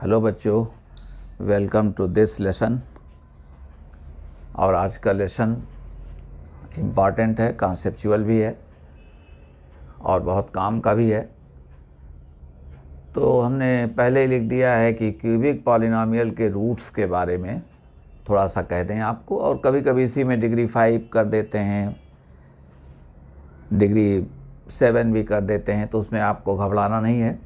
Hello बच्चों, welcome to this lesson. और आज का लेसन इम्पॉर्टेंट है, कॉन्सेप्चुअल भी है और बहुत काम का भी है। तो हमने पहले ही लिख दिया है कि क्यूबिक पॉलिनॉमियल के रूट्स के बारे में थोड़ा सा कह दें आपको, और कभी कभी इसी में डिग्री 5 कर देते हैं, डिग्री 7 भी कर देते हैं, तो उसमें आपको घबराना नहीं है।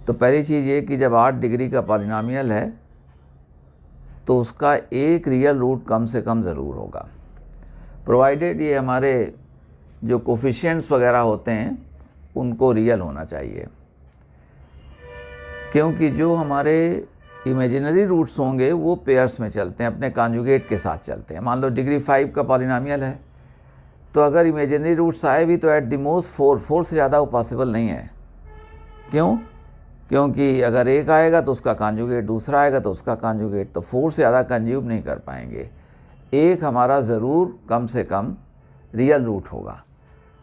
तो पहली चीज़ ये कि जब 8 डिग्री का पॉलिनॉमियल है तो उसका एक रियल रूट कम से कम ज़रूर होगा, प्रोवाइडेड ये हमारे जो कोफिशिएंट्स वगैरह होते हैं उनको रियल होना चाहिए, क्योंकि जो हमारे इमेजिनरी रूट्स होंगे वो पेयर्स में चलते हैं, अपने कॉन्जुगेट के साथ चलते हैं। मान लो डिग्री 5 का पॉलिनॉमियल है, तो अगर इमेजिनरी रूट्स आए भी तो एट द मोस्ट 4 से ज़्यादा वो पॉसिबल नहीं है। क्यों? क्योंकि अगर एक आएगा तो उसका कॉन्जुगेट, दूसरा आएगा तो उसका कॉन्जुगेट, तो 4 से ज़्यादा कंज्यूम नहीं कर पाएंगे। एक हमारा ज़रूर कम से कम रियल रूट होगा।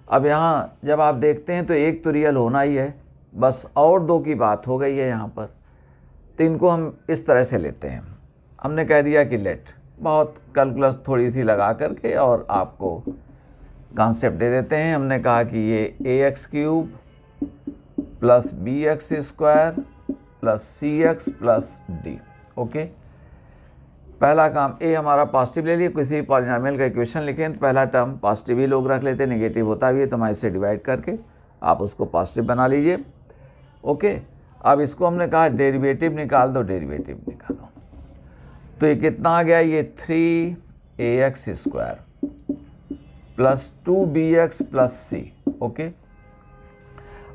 अब यहाँ जब आप देखते हैं तो एक तो रियल होना ही है, बस और दो की बात हो गई है यहाँ पर। तो इनको हम इस तरह से लेते हैं, हमने कह दिया कि लेट, बहुत कैलकुलस थोड़ी सी लगा करके और आपको कॉन्सेप्ट दे देते हैं। हमने कहा कि ये ax³ plus bx² plus cx plus d। Okay, पहला काम ए हमारा पॉजिटिव ले लिए, किसी पॉलिनॉमियल का इक्वेशन लिखें तो पहला टर्म पॉजिटिव ही लोग रख लेते हैं, नेगेटिव होता भी है तो हमारे से डिवाइड करके आप उसको पॉजिटिव बना लीजिए। ओके, अब इसको हमने कहा डेरिवेटिव निकाल दो, डेरिवेटिव निकालो। तो ये कितना आ गया, ये 3ax² plus 2bx plus c। Okay,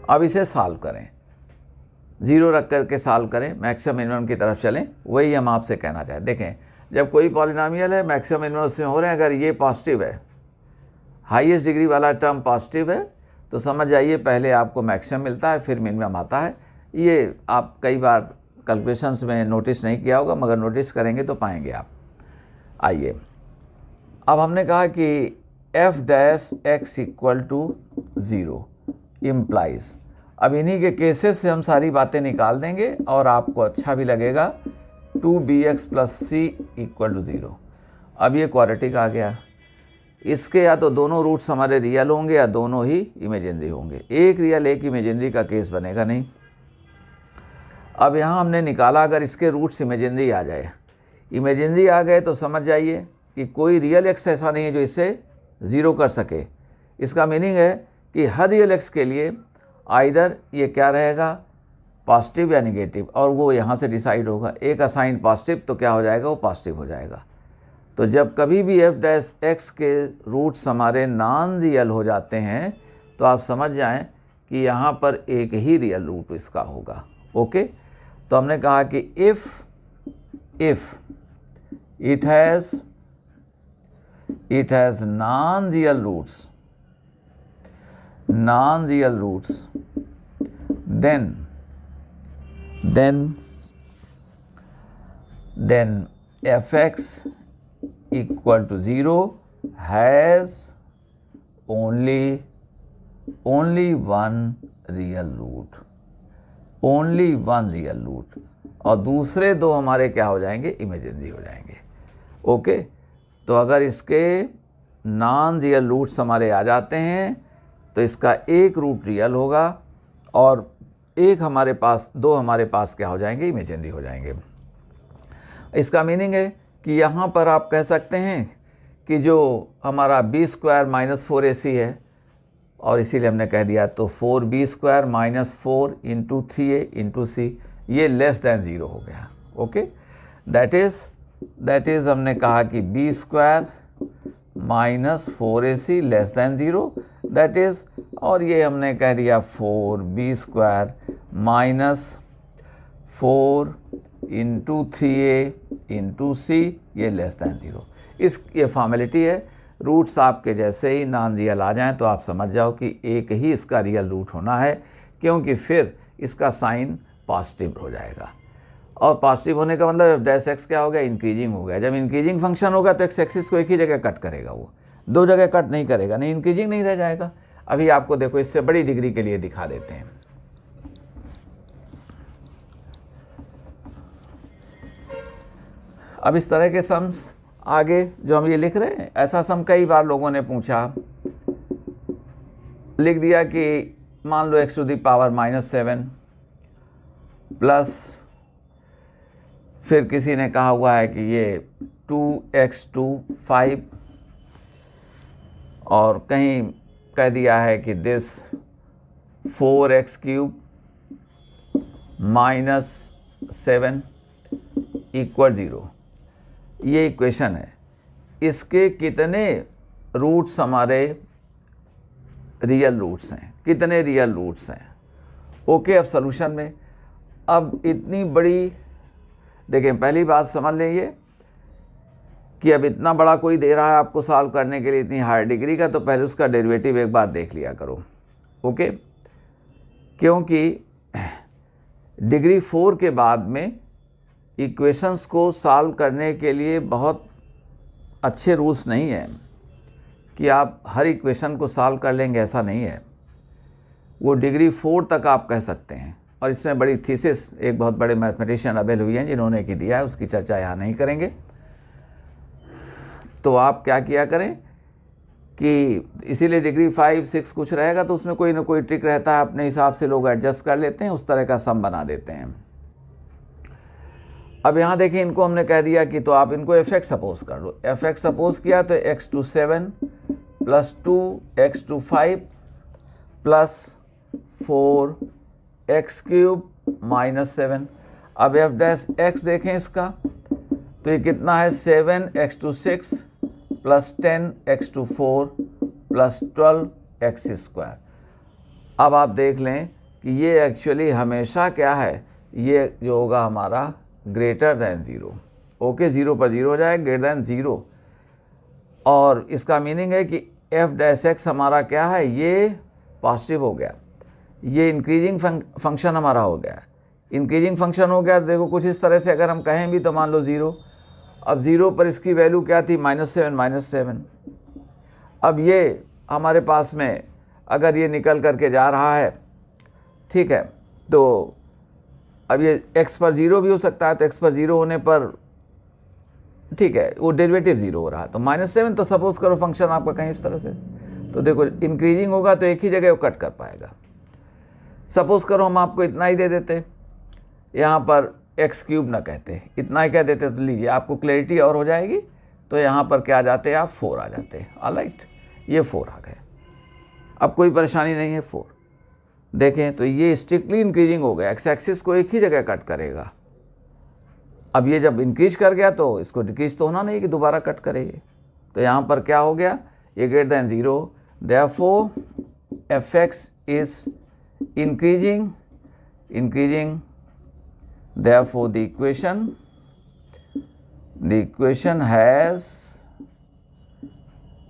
अब इसे सॉल्व करें, ज़ीरो रख करके सॉल्व करें, मैक्सिमम मिनिमम की तरफ चलें। वही हम आपसे कहना चाहें। देखें, जब कोई पॉलिनॉमियल है मैक्सिमम मिनिमम उसमें हो रहे हैं, अगर ये पॉजिटिव है, हाईएस्ट डिग्री वाला टर्म पॉजिटिव है, तो समझ जाइए पहले आपको मैक्सिमम मिलता है फिर मिनिमम आता है। ये आप कई बार कैलकुलेशंस में नोटिस नहीं किया होगा, मगर नोटिस करेंगे तो पाएंगे आप। आइए, अब हमने कहा कि f' x = 0 इम्प्लाइज। अब इन्हीं के केसेस से हम सारी बातें निकाल देंगे और आपको अच्छा भी लगेगा। 2bx plus c = 0। अब ये क्वाड्रेटिक आ गया, इसके या तो दोनों रूट्स हमारे रियल होंगे या दोनों ही इमेजिनरी होंगे। एक रियल एक इमेजिनरी का केस बनेगा नहीं। अब यहाँ हमने निकाला, अगर इसके रूट्स इमेजिनरी आ जाए, इमेजिनरी आ गए तो समझ जाइए कि कोई रियल एक्स ऐसा नहीं है जो इसे ज़ीरो कर सके। इसका मीनिंग है कि हर रियल एक्स के लिए आइदर ये क्या रहेगा, पॉजिटिव या निगेटिव, और वो यहाँ से डिसाइड होगा। एक असाइन पॉजिटिव तो क्या हो जाएगा, वो पॉजिटिव हो जाएगा। तो जब कभी भी f' के रूट्स हमारे नॉन रियल हो जाते हैं तो आप समझ जाएं कि यहाँ पर एक ही रियल रूट इसका होगा। ओके, तो हमने कहा कि if it has non real roots then fx = 0 has only one real root, और दूसरे दो हमारे क्या हो जाएंगे, इमेजिनरी हो जाएंगे। ओके, तो अगर इसके नॉन रियल रूट्स हमारे आ जाते हैं तो इसका एक रूट रियल होगा और एक हमारे पास, दो हमारे पास क्या हो जाएंगे, इमेजिनरी हो जाएंगे। इसका मीनिंग है कि यहाँ पर आप कह सकते हैं कि जो हमारा b² - 4ac है, और इसीलिए हमने कह दिया तो 4b² - 4 × 3a × c, ये लेस दैन 0 हो गया। ओके, दैट इज़ हमने कहा कि b² - 4ac less than 0, that is, और ये हमने कह दिया 4b² - 4 × 3a × c, ये लेस दैन 0। ये फॉर्मेलिटी है। रूट्स आपके जैसे ही नॉन रियल आ जाएं तो आप समझ जाओ कि एक ही इसका रियल रूट होना है, क्योंकि फिर इसका साइन पॉजिटिव हो जाएगा। और पॉजिटिव होने का मतलब f' क्या हो गया, इंक्रीजिंग हो गया। जब इंक्रीजिंग फंक्शन होगा तो x एक्सिस को एक ही जगह कट करेगा, वो दो जगह कट नहीं करेगा, नहीं इंक्रीजिंग नहीं रह जाएगा। अभी आपको देखो इससे बड़ी डिग्री के लिए दिखा देते हैं। अब इस तरह के सम्स आगे जो हम ये लिख रहे हैं, ऐसा सम कई बार लोगों ने पूछा, लिख दिया कि मान लो x⁻⁻7 प्लस फिर किसी ने कहा हुआ है कि ये 2x⁵ और कहीं कह दिया है कि दिस 4x³ -7 = 0। ये इक्वेशन है। इसके कितने रूट्स हमारे रियल रूट्स हैं, कितने रियल रूट्स हैं। ओके, अब सॉल्यूशन में अब इतनी बड़ी, देखिए पहली बात समझ लीजिए कि अब इतना बड़ा कोई दे रहा है आपको सॉल्व करने के लिए इतनी हाई डिग्री का, तो पहले उसका डेरिवेटिव एक बार देख लिया करो। ओके, क्योंकि डिग्री 4 के बाद में इक्वेशंस को सॉल्व करने के लिए बहुत अच्छे रूल्स नहीं है कि आप हर इक्वेशन को सॉल्व कर लेंगे, ऐसा नहीं है। वो डिग्री 4 तक आप कह सकते हैं, और इसमें बड़ी थीसिस एक बहुत बड़े मैथमेटिशियन अबेल हुई हैं जिन्होंने कि दिया है, उसकी चर्चा यहाँ नहीं करेंगे। तो आप क्या किया करें कि इसीलिए डिग्री 5, 6 कुछ रहेगा तो उसमें कोई ना कोई ट्रिक रहता है, अपने हिसाब से लोग एडजस्ट कर लेते हैं, उस तरह का सम बना देते हैं। अब यहाँ देखिए, इनको हमने कह दिया कि तो आप इनको f(x) सपोज कर लो। f(x) सपोज किया तो x⁵ plus 2x⁵ plus 4x³ -7। अब f'(x) देखें इसका, तो ये कितना है 7x⁶ plus 10x⁴ plus 12x²। अब आप देख लें कि ये एक्चुअली हमेशा क्या है, ये जो होगा हमारा ग्रेटर दैन 0। ओके, 0 पर 0 हो जाए, ग्रेटर दैन 0। और इसका मीनिंग है कि f'(x) हमारा क्या है, ये पॉजिटिव हो गया, ये इंक्रीजिंग फंक्शन हमारा हो गया। इंक्रीजिंग फंक्शन हो गया, देखो कुछ इस तरह से अगर हम कहें भी तो मान लो 0। अब 0 पर इसकी वैल्यू क्या थी, -7। अब ये हमारे पास में अगर ये निकल करके जा रहा है, ठीक है, तो अब ये x पर 0 भी हो सकता है, तो x पर 0 होने पर ठीक है वो डेरिवेटिव 0 हो रहा है, तो -7 तो सपोज करो फंक्शन आपका कहीं इस तरह से, तो देखो इंक्रीजिंग होगा तो एक ही जगह वो कट कर पाएगा। सपोज करो हम आपको इतना ही दे देते, यहाँ पर x³ ना कहते, इतना ही कह देते, तो लीजिए आपको क्लैरिटी और हो जाएगी। तो यहाँ पर क्या आ जाते हैं आप, 4 आ जाते हैं। ऑलराइट, ये 4 आ गए, अब कोई परेशानी नहीं है। 4 देखें तो ये स्ट्रिक्टली इंक्रीजिंग हो गया, एक्स एक्सिस को एक ही जगह कट करेगा। अब ये जब इंक्रीज कर गया तो इसको डिक्रीज तो होना नहीं कि दोबारा कट करेगी। तो यहाँ पर क्या हो गया, ये greater than 0, therefore f(x) is increasing, therefore the equation has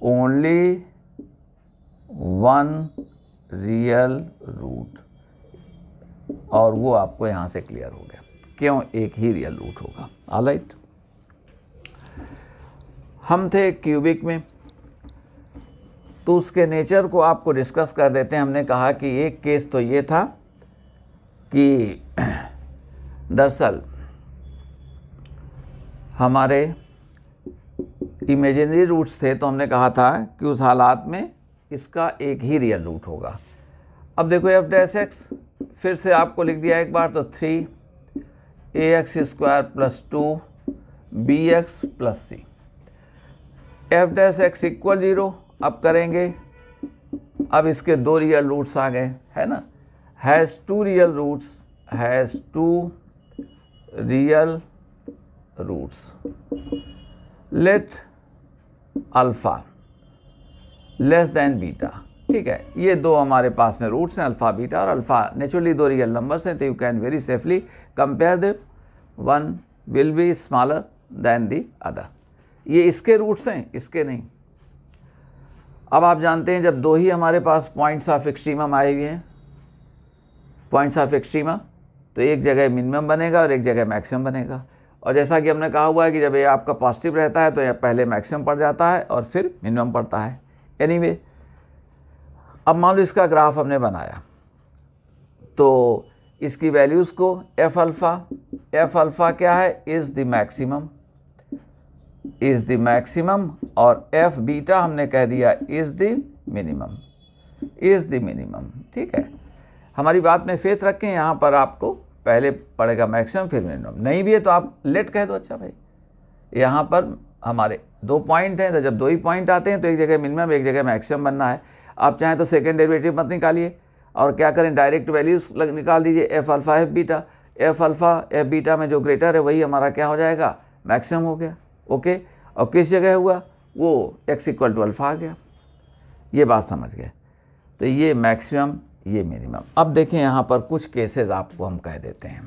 only one real root, और वो आपको यहाँ से क्लियर हो गया, क्यों, एक ही रियल रूट होगा। ऑलराइट, हम थे क्यूबिक में, तो उसके नेचर को आपको डिस्कस कर देते हैं। हमने कहा कि एक केस तो ये था कि दरअसल हमारे इमेजिनरी रूट्स थे, तो हमने कहा था कि उस हालात में इसका एक ही रियल रूट होगा। अब देखो f'(x) फिर से आपको लिख दिया एक बार, तो 3ax² plus 2bx plus c। f'(x) = 0। अब करेंगे, अब इसके 2 रियल रूट्स आ गए, है ना, has 2 real roots, has 2 real roots. Let alpha less than beta, ठीक है, ये 2 हमारे पास में रूट्स हैं, अल्फ़ा बीटा, और अल्फ़ा नेचुरली 2 रियल नंबर्स हैं, तो you can very safely compare them, one will be smaller than the other. ये इसके रूट्स हैं, इसके नहीं। अब आप जानते हैं जब 2 ही हमारे पास पॉइंट्स ऑफ एक्सट्रीमम आए हुए हैं, पॉइंट्स ऑफ एक्सट्रीमा, तो एक जगह मिनिमम बनेगा और एक जगह मैक्सिमम बनेगा। और जैसा कि हमने कहा हुआ है कि जब ये आपका पॉजिटिव रहता है तो यह पहले मैक्सिमम पड़ जाता है और फिर मिनिमम पड़ता है। एनीवे, अब मान लो इसका ग्राफ हमने बनाया, तो इसकी वैल्यूज़ को f अल्फ़ा क्या है, is the maximum, is the maximum और एफ बीटा हमने कह दिया is the minimum, is the minimum. ठीक है, हमारी बात में फेथ रखें। यहाँ पर आपको पहले पड़ेगा मैक्सिमम फिर मिनिमम, नहीं भी है तो आप लेट कह दो। अच्छा भाई, यहाँ पर हमारे 2 पॉइंट हैं, तो जब 2 ही पॉइंट आते हैं तो एक जगह मिनिमम एक जगह मैक्सिमम बनना है। आप चाहें तो सेकेंड डेरिवेटिव मत निकालिए और क्या करें, डायरेक्ट वैल्यूज निकाल दीजिए, F alpha f beta. F alpha f beta में जो ग्रेटर है वही हमारा क्या हो जाएगा, मैक्सिमम हो गया। ओके, और किस जगह हुआ, वो x इक्वल टू अल्फ़ा आ गया। ये बात समझ गए। तो ये मैक्सिमम ये मिनिमम। अब देखें यहाँ पर कुछ केसेस आपको हम कह देते हैं।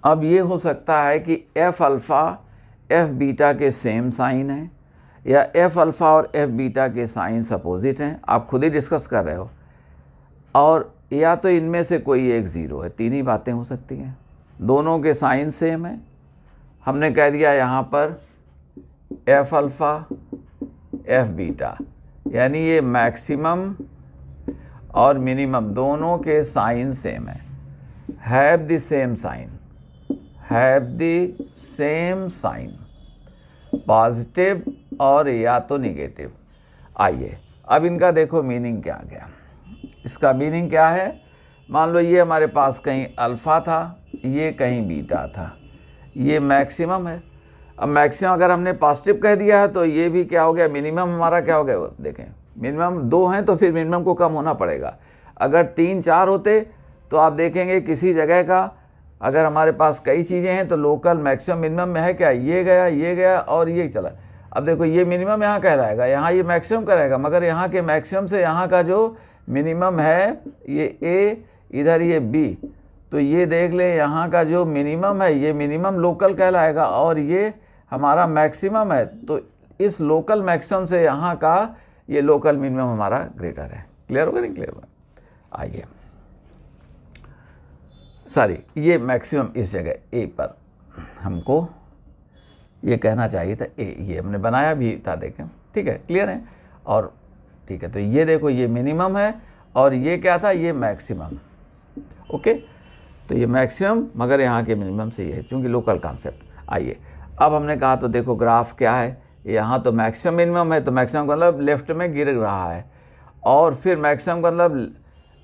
अब ये हो सकता है कि एफ अल्फ़ा एफ बीटा के सेम साइन है, या एफ अल्फ़ा और एफ बीटा के साइंस अपोजिट हैं, आप खुद ही डिस्कस कर रहे हो, और या तो इनमें से कोई एक ज़ीरो है। 3 ही बातें हो सकती हैं। दोनों के साइन सेम है, हमने कह दिया यहाँ पर एफ अल्फ़ा एफ बीटा, यानी ये मैक्सिमम और मिनिमम दोनों के साइन सेम है, have the same sign, have the same sign, positive और या तो निगेटिव। आइए अब इनका देखो मीनिंग क्या आ गया। इसका मीनिंग क्या है, मान लो ये हमारे पास कहीं अल्फ़ा था, ये कहीं बीटा था, ये मैक्सिमम है। अब मैक्सिमम अगर हमने पॉजिटिव कह दिया है तो ये भी क्या हो गया, मिनिमम हमारा क्या हो गया। देखें मिनिमम 2 हैं तो फिर मिनिमम को कम होना पड़ेगा। अगर 3 4 होते तो आप देखेंगे किसी जगह का, अगर हमारे पास कई चीज़ें हैं तो लोकल मैक्सिमम मिनिमम में है क्या, ये गया और ये चला। अब देखो ये मिनिमम यहाँ कहलाएगा, यहाँ ये मैक्सिमम करेगा, मगर यहाँ के मैक्सिमम से यहाँ का जो मिनिमम है ये ए, इधर ये बी, तो ये देख ले यहाँ का जो मिनिमम है ये मिनिमम लोकल कहलाएगा और ये हमारा मैक्सिमम है। तो इस लोकल मैक्सिमम से यहाँ का ये लोकल मिनिमम हमारा ग्रेटर है। क्लियर होगा नहीं क्लियर होगा। आइए सॉरी, ये मैक्सिमम इस जगह ए पर हमको ये कहना चाहिए था, ए ये हमने बनाया भी था, देखें ठीक है क्लियर है। और ठीक है, तो ये देखो ये मिनिमम है और ये क्या था, ये मैक्सिमम। ओके, तो ये मैक्सिमम मगर यहाँ के मिनिमम से ये है, चूँकि लोकल कॉन्सेप्ट। आइए अब हमने कहा तो देखो ग्राफ क्या है, यहाँ तो मैक्सिमम मिनिमम है, तो मैक्सिमम का मतलब लेफ्ट में गिर रहा है, और फिर मैक्सिमम का मतलब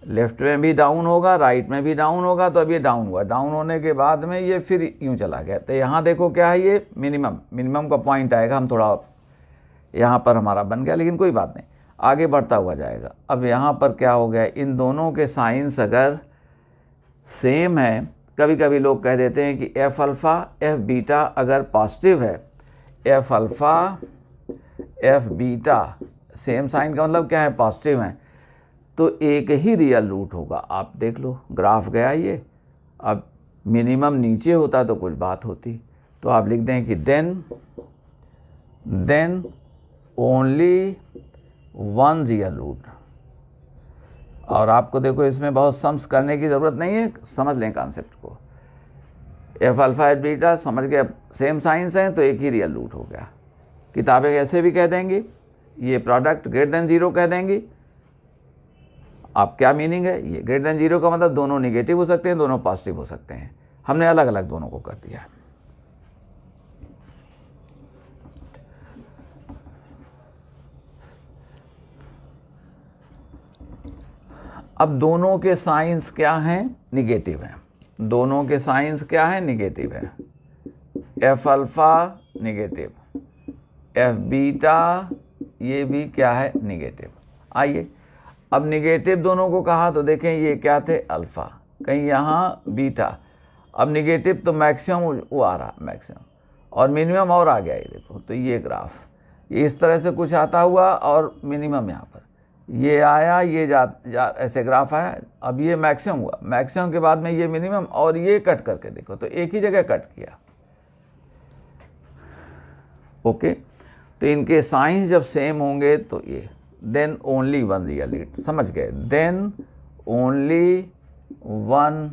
लेफ्ट में भी डाउन होगा, राइट में भी डाउन होगा। तो अब ये डाउन हुआ, डाउन होने के बाद में ये फिर यूँ चला गया। तो यहाँ देखो क्या है, ये मिनिमम का पॉइंट आएगा, हम थोड़ा यहाँ पर हमारा बन गया, लेकिन कोई बात नहीं, आगे बढ़ता हुआ जाएगा। अब यहाँ पर क्या हो गया, इन दोनों के साइंस अगर सेम है, कभी कभी लोग कह देते हैं कि एफ अल्फ़ा एफ बीटा अगर पॉजिटिव है, f alpha f beta same sign का मतलब क्या है, पॉजिटिव है, तो एक ही रियल रूट होगा। आप देख लो ग्राफ गया ये। अब मिनिमम नीचे होता तो कुछ बात होती, तो आप लिख दें कि then only one real root. और आपको देखो इसमें बहुत सम्स करने की ज़रूरत नहीं है, समझ लें कॉन्सेप्ट को। एफ अल्फ़ा एफ बीटा समझ गए, सेम साइंस हैं तो एक ही रियल रूट हो गया। किताबें ऐसे भी कह देंगी, ये प्रोडक्ट ग्रेटर देन 0 कह देंगी। आप क्या मीनिंग है, ये ग्रेटर देन 0 का मतलब दोनों निगेटिव हो सकते हैं, दोनों पॉजिटिव हो सकते हैं। हमने अलग अलग दोनों को कर दिया है। अब दोनों के साइंस क्या हैं, निगेटिव हैं। दोनों के साइंस क्या है, निगेटिव है। F alpha negative, F beta ये भी क्या है, निगेटिव। आइए अब निगेटिव दोनों को कहा तो देखें ये क्या थे, अल्फ़ा, कहीं यहाँ बीटा। अब निगेटिव तो मैक्सिमम वो आ रहा, मैक्सिमम और मिनिमम और आ गया, ये देखो। तो ये ग्राफ ये इस तरह से कुछ आता हुआ और मिनिमम यहाँ पर ये आया, ये ऐसे ग्राफ आया। अब ये मैक्सिमम हुआ, मैक्सिमम के बाद में ये मिनिमम, और ये कट करके देखो तो एक ही जगह कट किया। ओके, तो इनके साइंस जब सेम होंगे तो ये then only one real root, समझ गए, then only one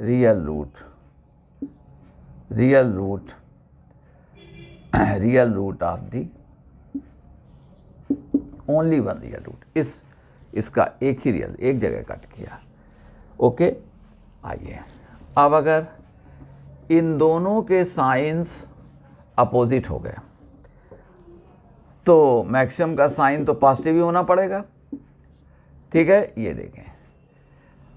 real root, real root of the, only one real root. इसका एक ही रियल, एक जगह कट किया। ओके, आइए अब अगर इन दोनों के साइंस अपोजिट हो गए तो मैक्सिमम का साइन तो पॉजिटिव ही होना पड़ेगा, ठीक है। ये देखें,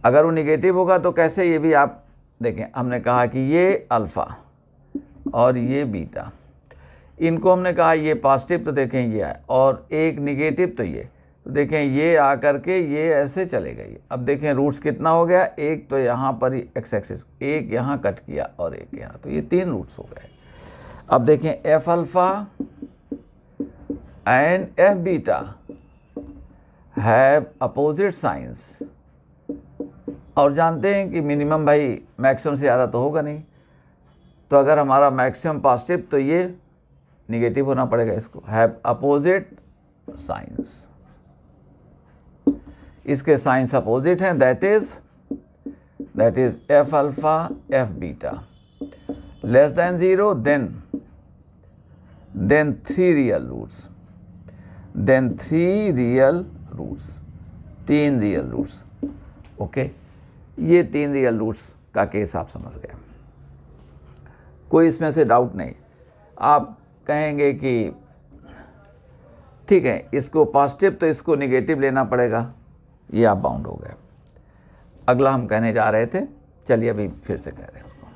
अगर वो निगेटिव होगा तो कैसे, ये भी आप देखें, हमने कहा कि ये अल्फ़ा और ये बीटा, इनको हमने कहा ये पॉजिटिव तो देखें ये है, और एक निगेटिव तो ये, तो देखें ये आकर के ये ऐसे चले गई। अब देखें रूट्स कितना हो गया, एक तो यहाँ पर एक्स एक्सिस, एक यहाँ कट किया और एक यहाँ, तो ये 3 रूट्स हो गए। अब देखें F alpha and F beta have opposite science, और जानते हैं कि मिनिमम भाई मैक्सिमम से ज़्यादा तो होगा नहीं, तो अगर हमारा मैक्सिमम पॉजिटिव तो ये निगेटिव होना पड़ेगा, इसको हैव अपोजिट साइंस, इसके साइंस अपोजिट हैं, that is f alpha f beta less than 0, then 3 real roots, then 3 real roots, 3 real roots, okay. ये 3 रियल रूट्स का केस आप समझ गए, कोई इसमें से डाउट नहीं। आप कहेंगे कि ठीक है इसको पॉजिटिव तो इसको निगेटिव लेना पड़ेगा, ये आप बाउंड हो गए। अगला हम कहने जा रहे थे, चलिए अभी फिर से कह रहे हैं उसको।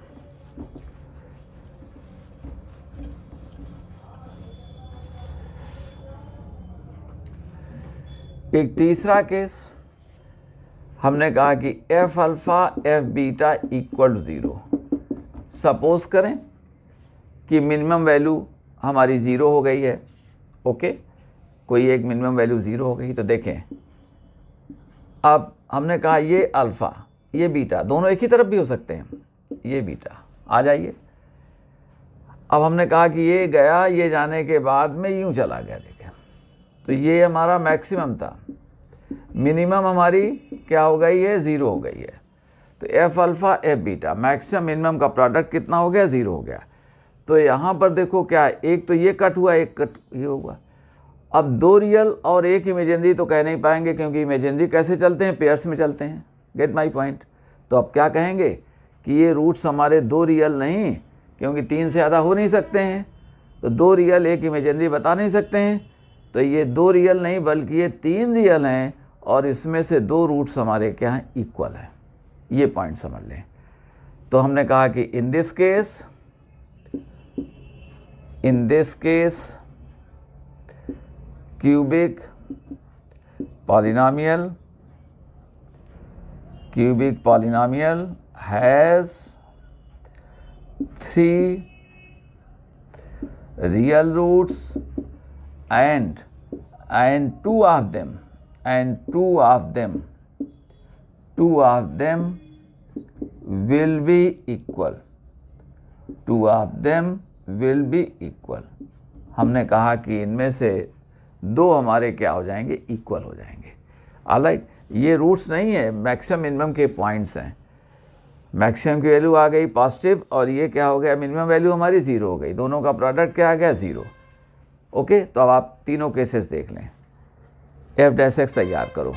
एक तीसरा केस हमने कहा कि f alpha f beta equal to 0। Suppose करें कि मिनिमम वैल्यू हमारी 0 हो गई है, ओके, कोई एक मिनिमम वैल्यू 0 हो गई, तो देखें अब हमने कहा ये अल्फ़ा ये बीटा दोनों एक ही तरफ भी हो सकते हैं, ये बीटा आ जाइए। अब हमने कहा कि ये गया, ये जाने के बाद में यूं चला गया, देखें तो ये हमारा मैक्सिमम था, मिनिमम हमारी क्या हो गई है, 0 हो गई है। तो F alpha f beta maximum minimum का प्रोडक्ट कितना हो गया, 0 हो गया। तो यहाँ पर देखो क्या, एक तो ये कट हुआ, एक कट ये हुआ। अब 2 रियल और एक इमेजिनरी तो कह नहीं पाएंगे, क्योंकि इमेजिनरी कैसे चलते हैं, पेयर्स में चलते हैं, गेट माई पॉइंट। तो अब क्या कहेंगे कि ये रूट्स हमारे 2 रियल नहीं, क्योंकि 3 से ज़्यादा हो नहीं सकते हैं, तो 2 रियल एक इमेजिनरी बता नहीं सकते हैं, तो ये 2 रियल नहीं बल्कि ये 3 रियल हैं, और इसमें से 2 रूट्स हमारे क्या हैं, इक्वल हैं। ये पॉइंट समझ लें। तो हमने कहा कि in this case cubic polynomial has 3 real roots and two of them will be equal, 2 of them will be equal। हमने कहा कि इनमें से 2 हमारे क्या हो जाएंगे, इक्वल हो जाएंगे। ऑलराइट, ये रूट्स नहीं है, मैक्सिमम मिनिमम के पॉइंट्स हैं। मैक्सिमम की वैल्यू आ गई पॉजिटिव, और ये क्या हो गया, मिनिमम वैल्यू हमारी 0 हो गई, दोनों का प्रोडक्ट क्या आ गया, 0। ओके, तो अब आप तीनों केसेस देख लें। एफ डैश एक्स तैयार करो,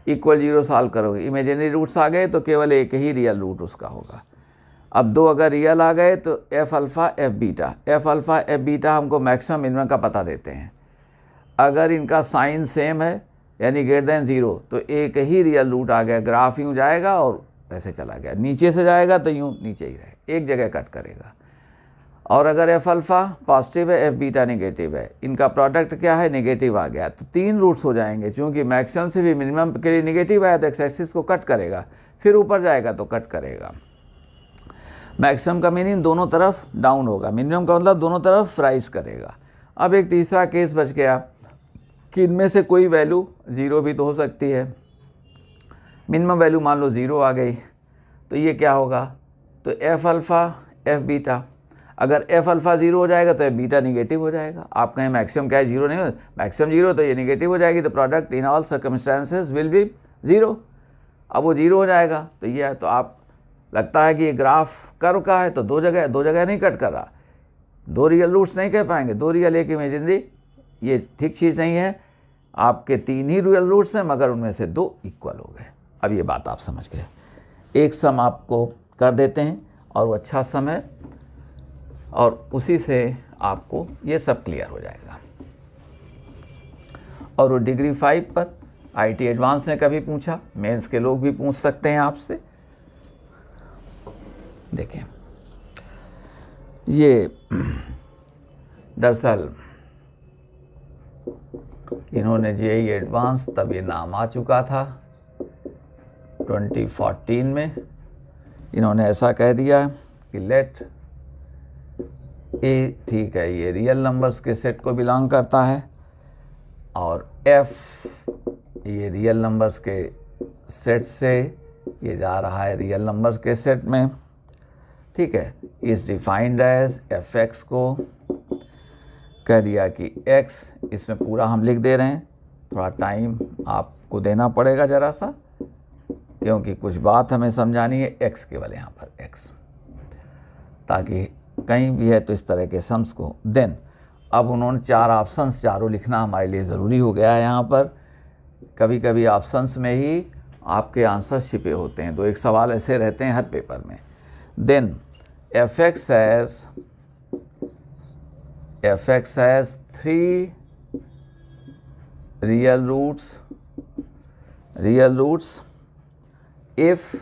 इक्वल 0 सॉल्व करोगे, इमेजिनरी रूट्स आ गए तो केवल एक ही रियल रूट उसका होगा। अब 2 अगर रियल आ गए तो एफ अल्फ़ा एफ बीटा हमको मैक्सिमम मिनिमम का पता देते हैं। अगर इनका साइन सेम है यानी ग्रेटर देन 0 तो एक ही रियल रूट आ गया, ग्राफ यूँ जाएगा और ऐसे चला गया, नीचे से जाएगा तो यूँ नीचे ही रहे, एक जगह कट करेगा। और अगर एफ अल्फ़ा पॉजिटिव है, एफ बीटा नेगेटिव है, इनका प्रोडक्ट क्या है, नेगेटिव आ गया, तो 3 रूट्स हो जाएंगे। चूँकि मैक्सिमम से भी मिनिमम के लिए नेगेटिव आया तो एक्स एक्सिस को कट करेगा, फिर ऊपर जाएगा तो कट करेगा। मैक्सिमम का मीनिंग दोनों तरफ डाउन होगा, मिनिमम का मतलब दोनों तरफ राइज करेगा। अब एक तीसरा केस बच गया कि इनमें से कोई वैल्यू 0 भी तो हो सकती है। मिनिमम वैल्यू मान लो 0 आ गई, तो ये क्या होगा, तो एफ अल्फ़ा एफ बीटा, अगर एफ अल्फ़ा 0 हो जाएगा तो एफ बीटा निगेटिव हो जाएगा। आप कहें मैक्सिमम क्या है, 0 नहीं हो, मैक्सिमम 0 तो ये निगेटिव हो जाएगी, तो product in all circumstances will be 0। अब वो 0 हो जाएगा तो ये है, तो आप लगता है कि ये ग्राफ कर्व का है तो दो जगह नहीं कट कर रहा, 2 रियल रूट्स नहीं कह पाएंगे, 2 रियल एक इमेजिनरी, ये ठीक चीज़ नहीं है। आपके 3 ही रियल रूट्स हैं मगर उनमें से 2 इक्वल हो गए। अब ये बात आप समझ गए। एक सम आपको कर देते हैं और वो अच्छा सम है, और उसी से आपको ये सब क्लियर हो जाएगा। और वो डिग्री 5 पर आईटी एडवांस ने कभी पूछा, मेंस के लोग भी पूछ सकते हैं आपसे। देखें, ये दरअसल इन्होंने जेईई एडवांस, तब ये नाम आ चुका था 2014 में। इन्होंने ऐसा कह दिया कि लेट ए, ठीक है, ये रियल नंबर्स के सेट को बिलोंग करता है, और एफ ये रियल नंबर्स के सेट से ये जा रहा है रियल नंबर्स के सेट में, ठीक है। Is defined as f x को कह दिया कि एक्स, इसमें पूरा हम लिख दे रहे हैं, थोड़ा टाइम आपको देना पड़ेगा ज़रा सा, क्योंकि कुछ बात हमें समझानी है। एक्स केवल यहाँ पर एक्स, ताकि कहीं भी है तो इस तरह के सम्स को। देन अब उन्होंने 4 ऑप्शंस, चारों लिखना हमारे लिए ज़रूरी हो गया है यहाँ पर। कभी कभी ऑप्शंस में ही आपके आंसर छिपे होते हैं, 2-1 सवाल ऐसे रहते हैं हर पेपर में। Then f x has 3 real roots if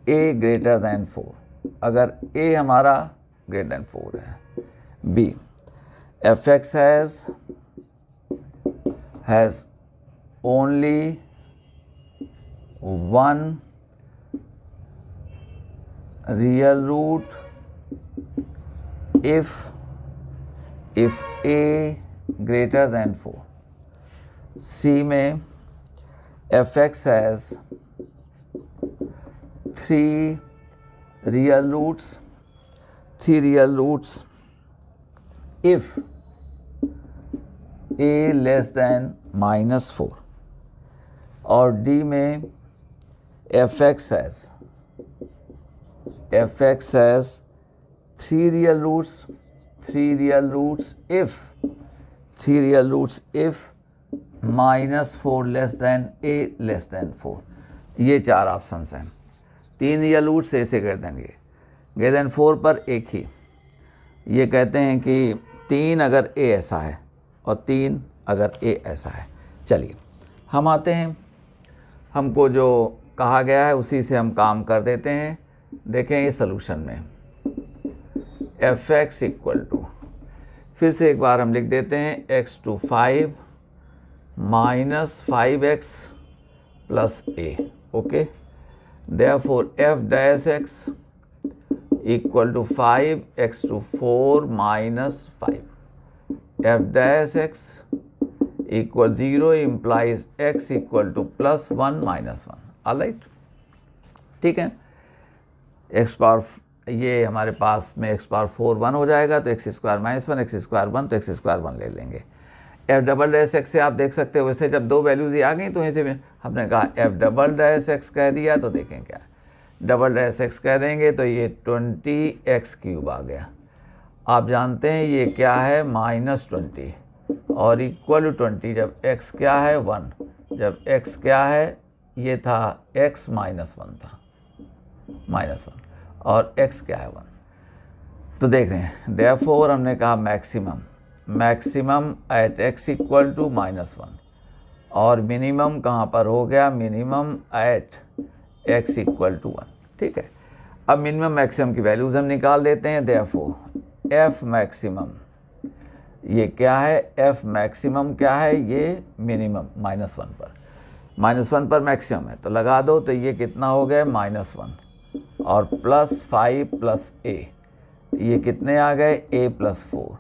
a greater than 4, अगर ए हमारा ग्रेटर दैन 4 है। B, f x has only 1 real root if a greater than 4. C में fx has 3 real roots if a less than -4, और D में fx has 3 real roots if -4 less than a less than 4। ये 4 options हैं। 3 real roots ए से greater than 4 पर एक ही। ये कहते हैं कि 3 अगर ए ऐसा है और 3 अगर ए ऐसा है। चलिए हम आते हैं, हमको जो कहा गया है उसी से हम काम कर देते हैं। देखें ये सलूशन में एफ एक्स इक्वल टू, फिर से एक बार हम लिख देते हैं x to 5 minus 5x plus a. Okay, therefore f dash x equal to 5x to 4 minus 5। F dash x equal 0 implies x equal to +1 -1। Alright, ठीक है। एक्स पावर, ये हमारे पास में x पावर 4 1 हो जाएगा, तो x स्क्वायर -1, x स्क्वायर 1, तो x स्क्वायर 1 ले लेंगे। एफ डबल डैश एक्स से आप देख सकते हो, वैसे जब 2 वैल्यूज ही आ गई तो ऐसे हमने कहा एफ डबल डैश एक्स कह दिया, तो देखें क्या डबल डैश एक्स कह देंगे तो ये 20x³ आ गया। आप जानते हैं ये क्या है -20 और इक्वल टू 20, जब x क्या है 1, जब x क्या है ये था x -1 था, -1, और x क्या है 1। तो देख रहे हैं, देयरफॉर हमने कहा maximum at x equal to -1, और मिनिमम कहाँ पर हो गया, minimum at x equal to 1। ठीक है, अब मिनिमम मैक्सिमम की वैल्यूज़ हम निकाल देते हैं। देयरफॉर एफ मैक्सिमम ये क्या है, एफ मैक्सिमम क्या है, ये मिनिमम -1 पर मैक्सिमम है, तो लगा दो, तो ये कितना हो गया -1 और +5 + a, ये कितने आ गए a + 4,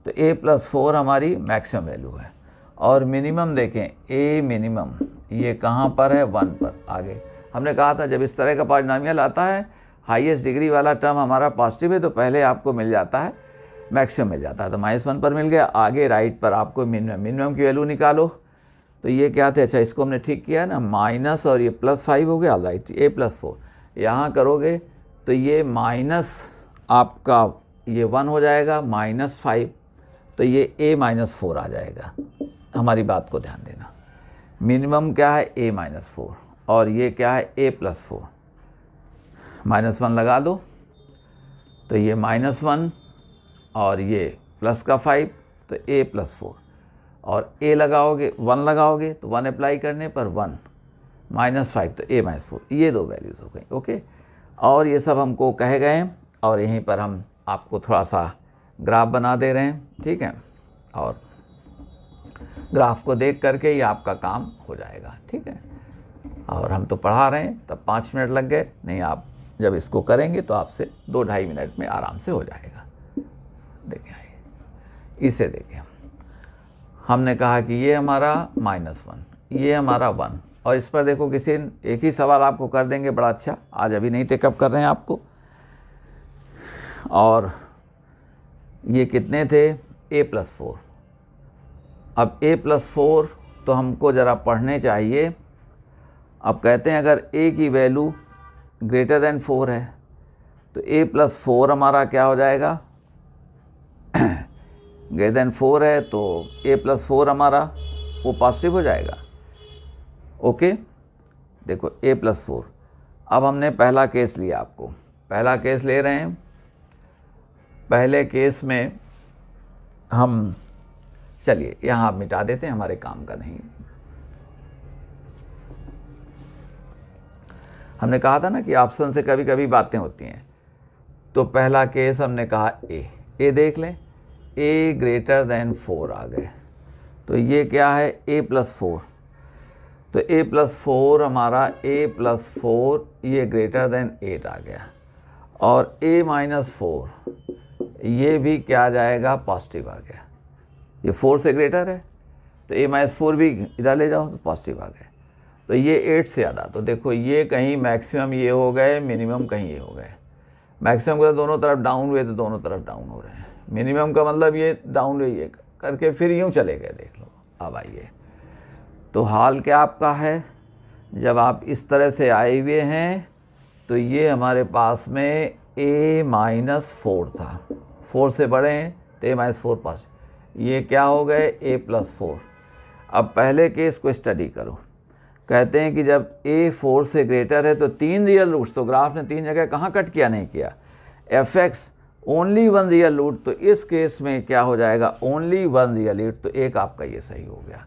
तो a + 4 हमारी मैक्सिमम वैल्यू है। और मिनिमम देखें, a मिनिमम ये कहाँ पर है 1 पर। आगे हमने कहा था जब इस तरह का पॉलिनोमियल आता है, हाईएस्ट डिग्री वाला टर्म हमारा पॉजिटिव है, तो पहले आपको मिल जाता है मैक्सिमम मिल जाता है, तो -1 पर मिल गया। आगे राइट पर आपको मिनिमम की वैल्यू निकालो, तो ये क्या थे, अच्छा इसको हमने ठीक किया ना, माइनस और ये +5 हो गया। राइट, a + 4 यहाँ करोगे तो ये माइनस आपका ये 1 हो जाएगा, -5, तो ये a -4 आ जाएगा। हमारी बात को ध्यान देना, मिनिमम क्या है a -4 और ये क्या है a+4, -1 लगा दो तो ये -1 और ये प्लस का 5 तो a+4, और a लगाओगे 1 लगाओगे तो 1 अप्लाई करने पर 1 -5 तो a-4, ये दो वैल्यूज़ हो गई। ओके, और ये सब हमको कहे गए और यहीं पर हम आपको थोड़ा सा ग्राफ बना दे रहे हैं, ठीक है, और ग्राफ को देख करके ही आपका काम हो जाएगा, ठीक है। और हम तो पढ़ा रहे हैं तब 5 मिनट लग गए, नहीं आप जब इसको करेंगे तो आपसे 2-2.5 मिनट में आराम से हो जाएगा। देखिए इसे देखिए, हमने कहा कि ये हमारा -1, ये हमारा 1, और इस पर देखो किसी एक ही सवाल आपको कर देंगे बड़ा अच्छा, आज अभी नहीं टेकअप कर रहे हैं आपको। और ये कितने थे a+4, अब a+4 तो हमको ज़रा पढ़ने चाहिए। अब कहते हैं अगर a की वैल्यू ग्रेटर देन 4 है तो a+4 हमारा क्या हो जाएगा, ग्रेटर देन 4 है तो a+4 हमारा वो पॉजिटिव हो जाएगा। ओके, देखो a+4। अब हमने पहला केस लिया, आपको पहला केस ले रहे हैं। पहले केस में हम, चलिए यहाँ आप मिटा देते हैं, हमारे काम का नहीं। हमने कहा था ना कि ऑप्शन से कभी कभी बातें होती हैं। तो पहला केस हमने कहा ए देख लें, a ग्रेटर देन 4 आ गए तो ये क्या है a+4, तो a+4 हमारा a+4 ये ग्रेटर देन 8 आ गया, और a-4 ये भी क्या आ जाएगा, पॉजिटिव आ गया। ये 4 से ग्रेटर है तो a-4 भी इधर ले जाओ तो पॉजिटिव आ गए। तो ये 8 से ज़्यादा, तो देखो ये कहीं मैक्सिमम ये हो गए, मिनिमम कहीं ये हो गए। मैक्सिमम का दोनों तरफ डाउन हुए तो दोनों तरफ डाउन हो रहे हैं, मिनिमम का मतलब ये डाउन हुए, ये करके फिर यूँ चले गए। देख लो अब आइए, तो हाल क्या आपका है, जब आप इस तरह से आए हुए हैं तो ये हमारे पास में a-4 था, 4 से बड़े हैं तो a-4 पास, ये क्या हो गए a+4। अब पहले केस को स्टडी करो, कहते हैं कि जब a 4 से ग्रेटर है तो 3 रियल रूट्स, तो ग्राफ ने 3 जगह कहाँ कट किया, नहीं किया, fx ओनली 1 रियल रूट, तो इस केस में क्या हो जाएगा, ओनली 1 रियल रूट, तो एक आपका ये सही हो गया।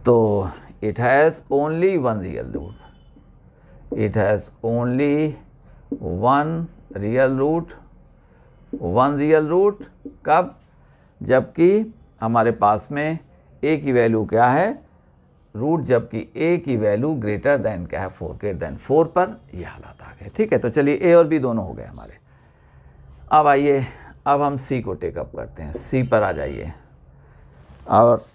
तो it has only 1 real root, it has only 1 real root, 1 real root कब, जबकि हमारे पास में a की वैल्यू क्या है, रूट, जबकि a की वैल्यू ग्रेटर देन क्या है, 4, ग्रेटर देन 4 पर ये हालात आ गए। ठीक है, तो चलिए a और b दोनों हो गए हमारे। अब आइए, अब हम c को टेकअप करते हैं, c पर आ जाइए। और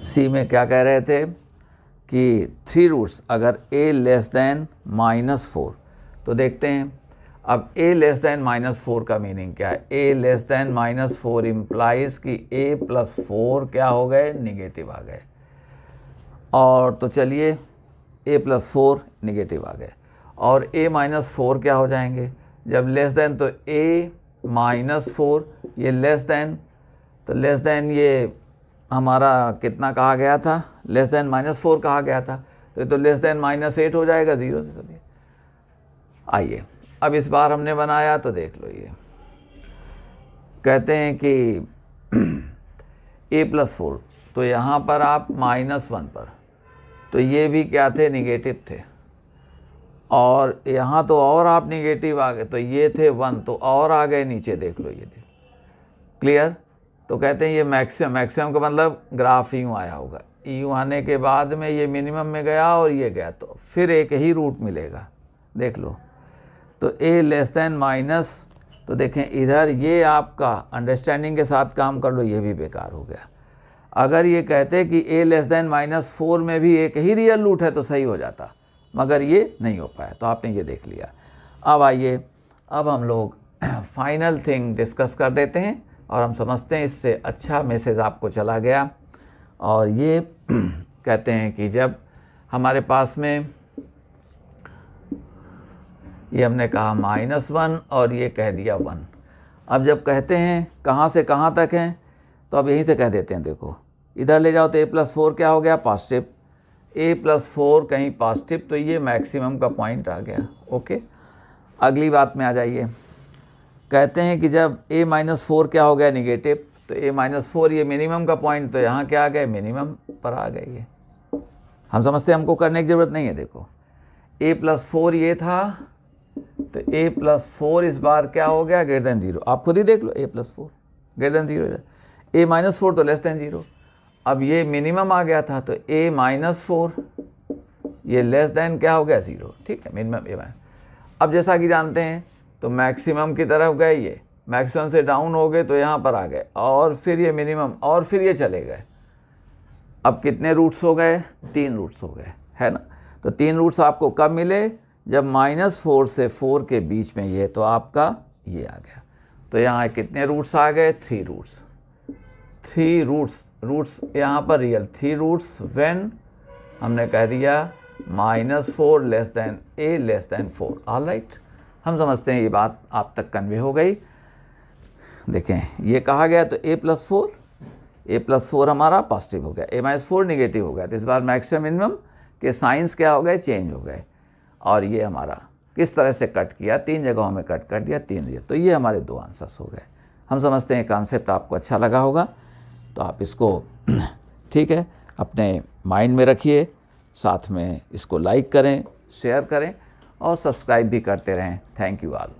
c में क्या कह रहे थे कि 3 रूट्स, अगर a लेस देन -4, तो देखते हैं अब a लेस देन -4 का मीनिंग क्या है, a लेस देन -4 इम्प्लाइज कि a+4 क्या हो गए, निगेटिव आ गए। और तो चलिए a+4 निगेटिव आ गए, और a-4 क्या हो जाएंगे, जब लेस देन तो a-4, ये लेस देन, तो लेस देन ये हमारा कितना कहा गया था, लेस देन -4 कहा गया था, तो ये तो लेस देन -8 हो जाएगा 0 से सभी। आइए अब इस बार हमने बनाया तो देख लो, ये कहते हैं कि a+4, तो यहाँ पर आप -1 पर, तो ये भी क्या थे, निगेटिव थे, और यहाँ तो और आप निगेटिव आ गए, तो ये थे 1 तो और आ गए नीचे, देख लो ये देख, क्लियर। तो कहते हैं ये मैक्सिमम का मतलब ग्राफ यूँ आया होगा, यूँ आने के बाद में ये मिनिमम में गया और ये गया, तो फिर एक ही रूट मिलेगा, देख लो। तो a लेस देन माइनस, तो देखें इधर ये आपका अंडरस्टैंडिंग के साथ काम कर लो, ये भी बेकार हो गया। अगर ये कहते कि a लेस देन -4 में भी एक ही रियल रूट है तो सही हो जाता, मगर ये नहीं हो पाया, तो आपने ये देख लिया। अब आइए, अब हम लोग फाइनल थिंग डिस्कस कर देते हैं, और हम समझते हैं इससे अच्छा मैसेज आपको चला गया। और ये कहते हैं कि जब हमारे पास में ये हमने कहा -1 और ये कह दिया 1। अब जब कहते हैं कहाँ से कहाँ तक हैं तो अब यहीं से कह देते हैं। देखो इधर ले जाओ तो a+4 क्या हो गया, पॉजिटिव। a+4 कहीं पॉजिटिव, तो ये मैक्सिमम का पॉइंट आ गया। ओके, अगली बात में आ जाइए। कहते हैं कि जब a-4 क्या हो गया, निगेटिव, तो a-4 ये मिनिमम का पॉइंट, तो यहाँ क्या आ गए, मिनिमम पर आ गए। ये हम समझते हैं, हमको करने की ज़रूरत नहीं है। देखो a+4 ये था, तो a+4 इस बार क्या हो गया, ग्रेटर देन 0। आप खुद ही देख लो, a+4 ग्रेटर देन 0, a-4 तो लेस देन 0। अब ये मिनिमम आ गया था, तो a-4 ये लेस देन क्या हो गया, 0। ठीक है, मिनिमम a-। अब जैसा कि जानते हैं तो मैक्सिमम की तरफ गए, ये मैक्सिमम से डाउन हो गए तो यहाँ पर आ गए, और फिर ये मिनिमम, और फिर ये चले गए। अब कितने रूट्स हो गए, 3 रूट्स हो गए, है ना। तो 3 रूट्स आपको कब मिले, जब -4 से 4 के बीच में ये, तो आपका ये आ गया। तो यहाँ कितने रूट्स आ गए, 3 रूट्स। 3 रूट्स यहाँ पर रियल 3 रूट्स व्हेन हमने कह दिया -4 less than a less than 4। Alright, हम समझते हैं ये बात आप तक कन्वे हो गई। देखें ये कहा गया, तो a+4 हमारा पॉजिटिव हो गया, a-4 निगेटिव हो गया। तो इस बार मैक्सिमम मिनिमम के साइंस क्या हो गए, चेंज हो गए। और ये हमारा किस तरह से कट किया, 3 जगहों में कट कर दिया, 3 दिया। तो ये हमारे 2 आंसर्स हो गए। हम समझते हैं कॉन्सेप्ट आपको अच्छा लगा होगा, तो आप इसको ठीक है अपने माइंड में रखिए, साथ में इसको लाइक करें, शेयर करें और सब्सक्राइब भी करते रहें। Thank you all.